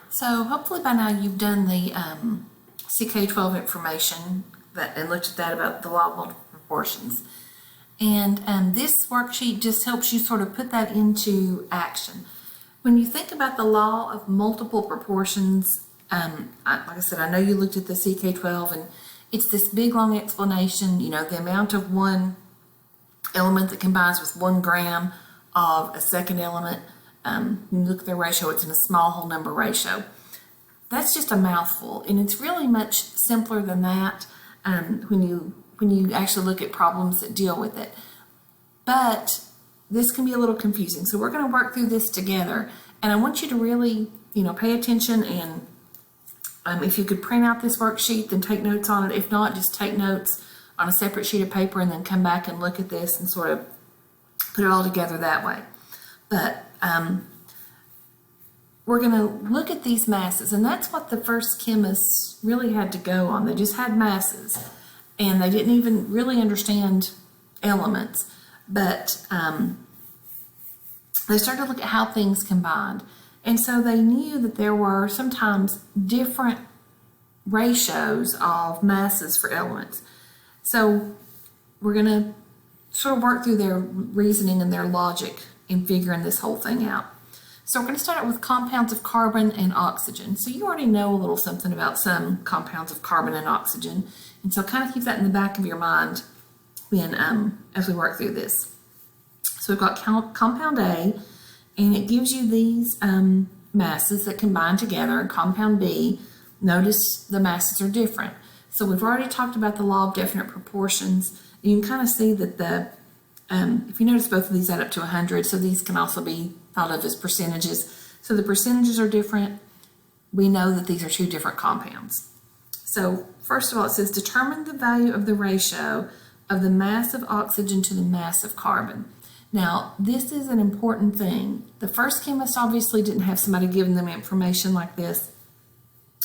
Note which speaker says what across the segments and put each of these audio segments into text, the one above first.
Speaker 1: So hopefully by now you've done the CK12 information and looked at that about the law of multiple proportions. And this worksheet just helps you sort of put that into action. When you think about the law of multiple proportions, like I said, I know you looked at the CK12 and it's this big long explanation, you know, the amount of one element that combines with 1 gram of a second element. When you look at their ratio, it's in a small whole number ratio. That's just a mouthful, and it's really much simpler than that when you actually look at problems that deal with it. But this can be a little confusing, so we're going to work through this together, and I want you to really, pay attention, and if you could print out this worksheet, then take notes on it. If not, just take notes on a separate sheet of paper and then come back and look at this and sort of put it all together that way. But we're going to look at these masses, and that's what the first chemists really had to go on. They just had masses, and they didn't even really understand elements, but they started to look at how things combined. And so they knew that there were sometimes different ratios of masses for elements. So we're going to sort of work through their reasoning and their logic in figuring this whole thing out. So we're going to start out with compounds of carbon and oxygen. So you already know a little something about some compounds of carbon and oxygen. And so kind of keep that in the back of your mind when as we work through this. So we've got compound A, and it gives you these masses that combine together. And compound B, notice the masses are different. So we've already talked about the law of definite proportions. You can kind of see that if you notice, both of these add up to 100, so these can also be thought of as percentages. So the percentages are different. We know that these are two different compounds. So first of all, it says determine the value of the ratio of the mass of oxygen to the mass of carbon. Now, this is an important thing. The first chemists obviously didn't have somebody giving them information like this,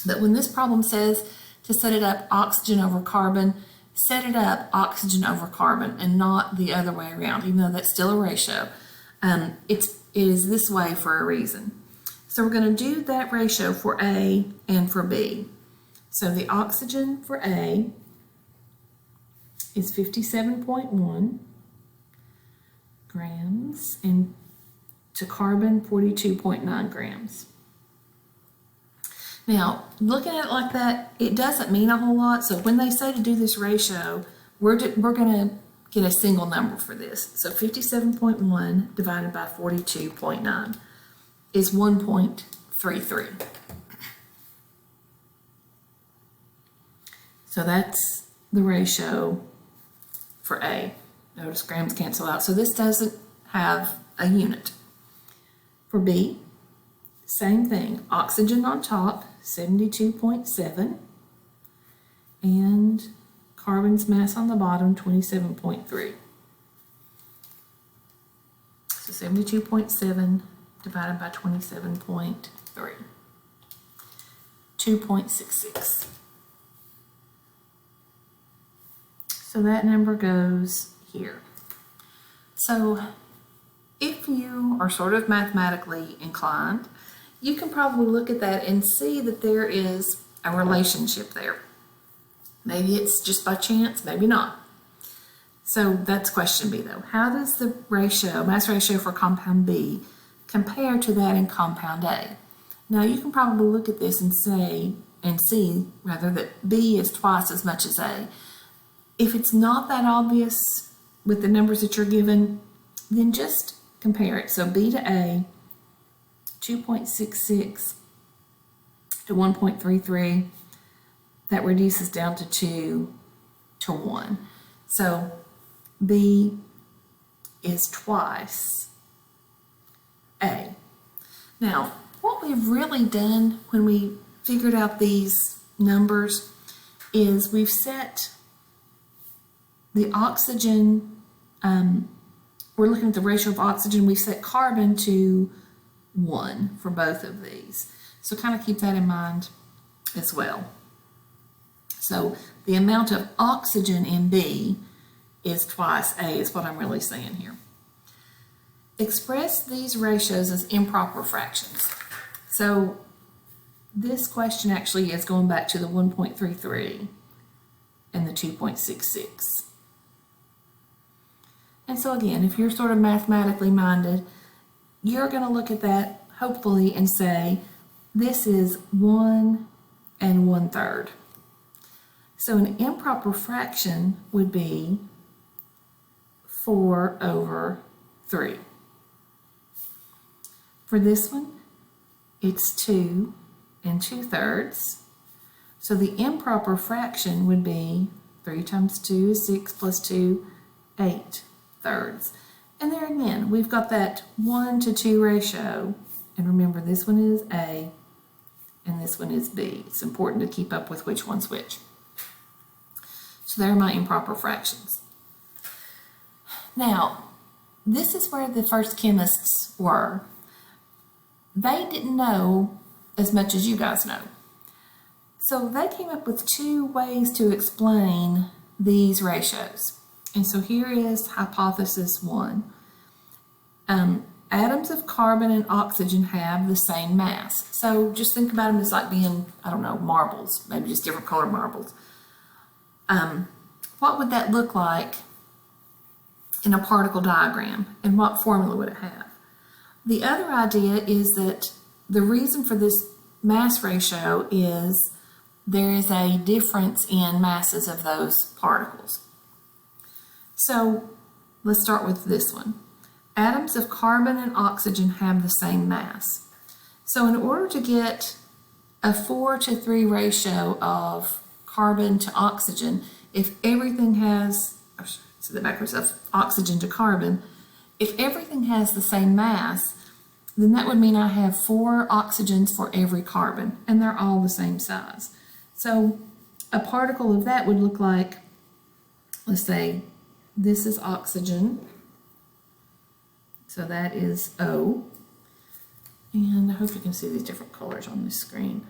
Speaker 1: but when this problem says to set it up oxygen over carbon, set it up oxygen over carbon and not the other way around, even though that's still a ratio. It is this way for a reason. So we're going to do that ratio for A and for B. So the oxygen for A is 57.1 grams and to carbon 42.9 grams. Now, looking at it like that, it doesn't mean a whole lot. So when they say to do this ratio, we're going to get a single number for this. So 57.1 divided by 42.9 is 1.33. So that's the ratio for A. Notice grams cancel out. So this doesn't have a unit. For B, same thing. Oxygen on top, 72.7, and carbon's mass on the bottom, 27.3. So 72.7 divided by 27.3, 2.66. So that number goes here. So if you are sort of mathematically inclined, you can probably look at that and see that there is a relationship there. Maybe it's just by chance, maybe not. So that's question B though. How does the ratio, mass ratio for compound B compare to that in compound A? Now you can probably look at this and see that B is twice as much as A. If it's not that obvious with the numbers that you're given, then just compare it. So B to A, 2.66 to 1.33, that reduces down to 2 to 1. So B is twice A. Now, what we've really done when we figured out these numbers is we've set the oxygen, we're looking at the ratio of oxygen, we've set carbon to 1 for both of these. So kind of keep that in mind as well. So the amount of oxygen in B is twice A is what I'm really saying here. Express these ratios as improper fractions. So this question actually is going back to the 1.33 and the 2.66. And so again, if you're sort of mathematically minded, you're going to look at that hopefully and say, this is 1 1/3. So an improper fraction would be 4/3. For this one, it's 2 2/3. So the improper fraction would be 3 times 2 is 6 plus 2, 8/3. And there again, we've got that 1 to 2 ratio. And remember, this one is A and this one is B. It's important to keep up with which one's which. So there are my improper fractions. Now, this is where the first chemists were. They didn't know as much as you guys know. So they came up with 2 ways to explain these ratios. And so here is hypothesis 1. Atoms of carbon and oxygen have the same mass. So just think about them as like being, I don't know, marbles, maybe just different colored marbles. What would that look like in a particle diagram, and what formula would it have? The other idea is that the reason for this mass ratio is there is a difference in masses of those particles. So let's start with this one. Atoms of carbon and oxygen have the same mass. So in order to get a 4:3 ratio of carbon to oxygen, if everything has, so the backwards of oxygen to carbon, if everything has the same mass, then that would mean I have 4 oxygens for every carbon, and they're all the same size. So a particle of that would look like, let's say, this is oxygen, so that is O, and I hope you can see these different colors on this screen.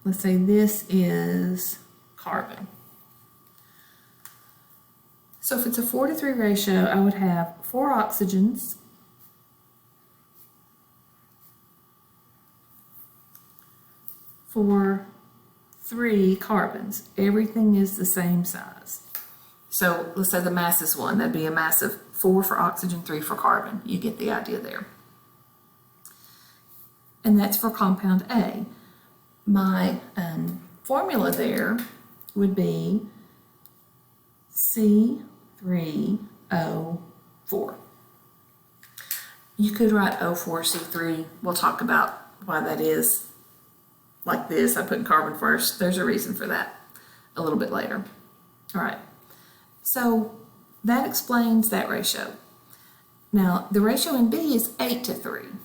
Speaker 1: Let's say this is carbon. So if it's a 4:3 ratio, I would have 4 oxygens for 3 carbons. Everything is the same size. So let's say the mass is 1. That'd be a mass of 4 for oxygen, 3 for carbon. You get the idea there. And that's for compound A. My formula there would be C3O4. You could write O4C3. We'll talk about why that is like this. I put carbon first. There's a reason for that a little bit later. All right. So that explains that ratio. Now, the ratio in B is 8:3.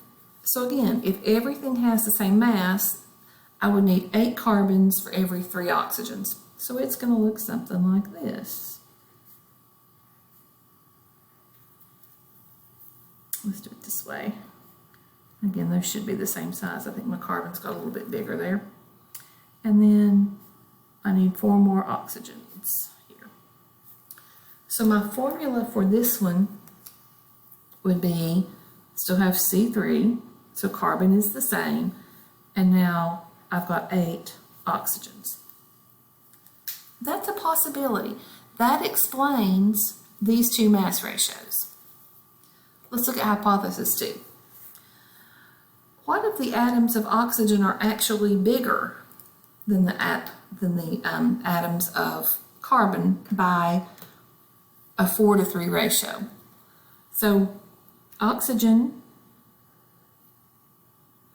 Speaker 1: So again, if everything has the same mass, I would need 8 carbons for every 3 oxygens. So it's going to look something like this. Let's do it this way. Again, those should be the same size. I think my carbon's got a little bit bigger there. And then I need 4 more oxygens here. So my formula for this one would be, still have C3, so carbon is the same, and now I've got 8 oxygens. That's a possibility. That explains these 2 mass ratios. Let's look at hypothesis 2. What if the atoms of oxygen are actually bigger than the atoms of carbon by a 4:3 ratio? So oxygen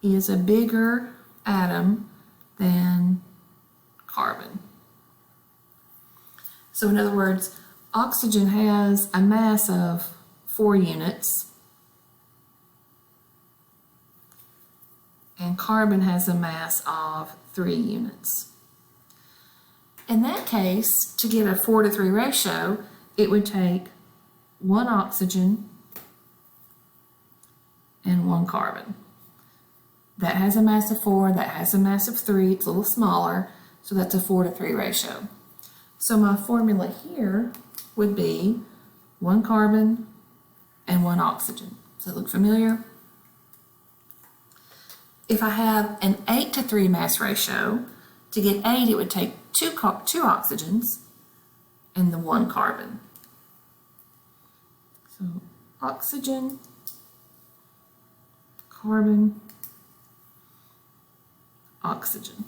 Speaker 1: is a bigger atom than carbon. So in other words, oxygen has a mass of 4 units, and carbon has a mass of 3 units. In that case, to get a 4:3 ratio, it would take 1 oxygen and 1 carbon. That has a mass of 4, that has a mass of 3, it's a little smaller, so that's a 4:3 ratio. So my formula here would be 1 carbon and 1 oxygen. Does it look familiar? if I have an 8:3 mass ratio, to get 8, it would take two oxygens and the 1 carbon. So oxygen, carbon, oxygen.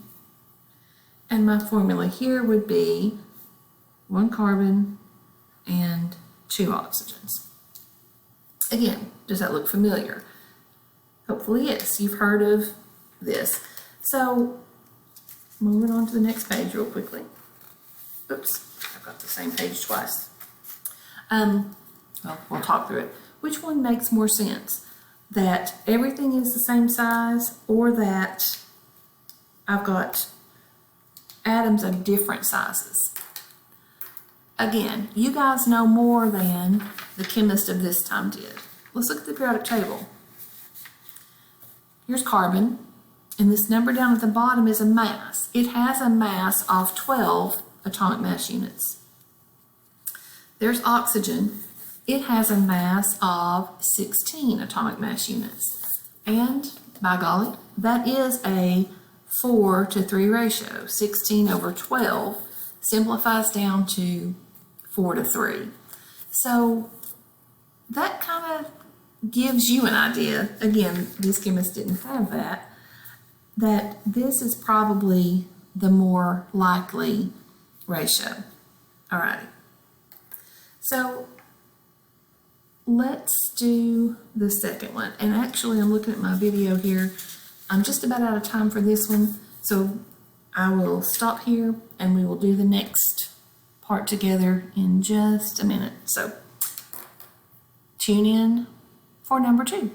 Speaker 1: And my formula here would be 1 carbon and 2 oxygens. Again, does that look familiar? Hopefully yes, you've heard of this. So moving on to the next page real quickly. Oops, I've got the same page twice. Well, we'll talk through it. Which one makes more sense? That everything is the same size, or that I've got atoms of different sizes? Again, you guys know more than the chemist of this time did. Let's look at the periodic table. Here's carbon, and this number down at the bottom is a mass. It has a mass of 12 atomic mass units. There's oxygen. It has a mass of 16 atomic mass units. And, by golly, that is a 4:3 ratio. 16 over 12 simplifies down to 4:3. So that kind of gives you an idea, again, these chemists didn't have that this is probably the more likely ratio. Alrighty. So let's do the second one. And actually, I'm looking at my video here. I'm just about out of time for this one, so I will stop here and we will do the next part together in just a minute. So tune in for number 2.